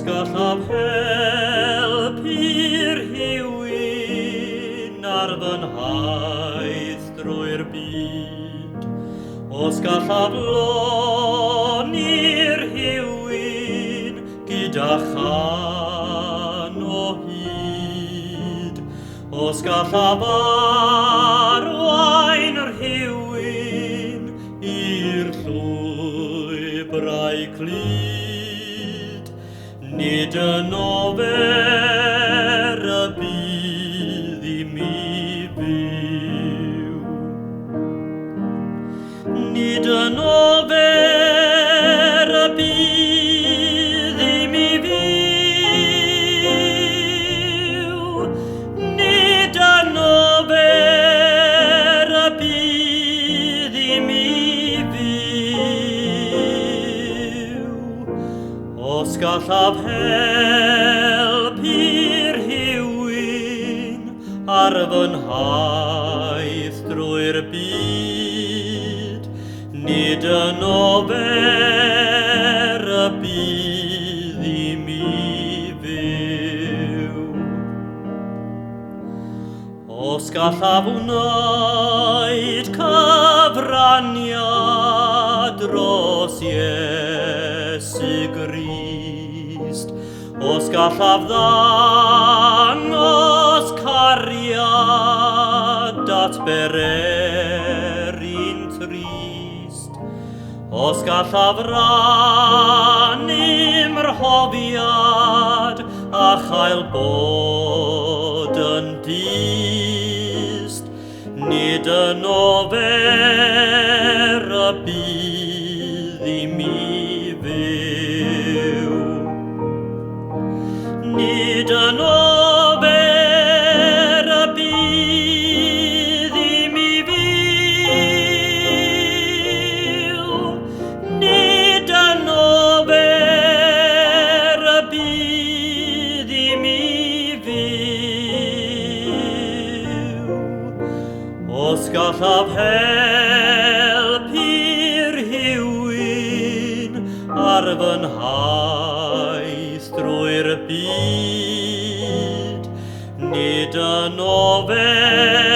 gallaf helpu'r rhywun ar fy nhaith drwy'r byd. Os gallaf loni'r rhywun gyda chan o hyd. Os gallaf arwain rhywun i'r llwybrau clyd, nid yn ofer y bydd i mi fyw. Nid yn ofer y bydd i mi fyw. Nid yn ofer y bydd i mi fyw. Os gallaf helpu'r rhywun ar fy nhaith drwy'r byd, nid yn ofer y bydd i mi fyw. Os gallaf wneud cyfraniad dros Iesu Grist, os gallaf ddangos cariad at bereryn trist, os gallaf rannu mhrofiad a chael bod yn dyst, nid yn ofer y bydd i mi fyw. Nid yn ofer y bydd i mi fyw. Nid yn ofer y bydd i mi fyw. Os gallaf helpu'r rhywun ar fy nhaith drwy'r byd, nid yn ofer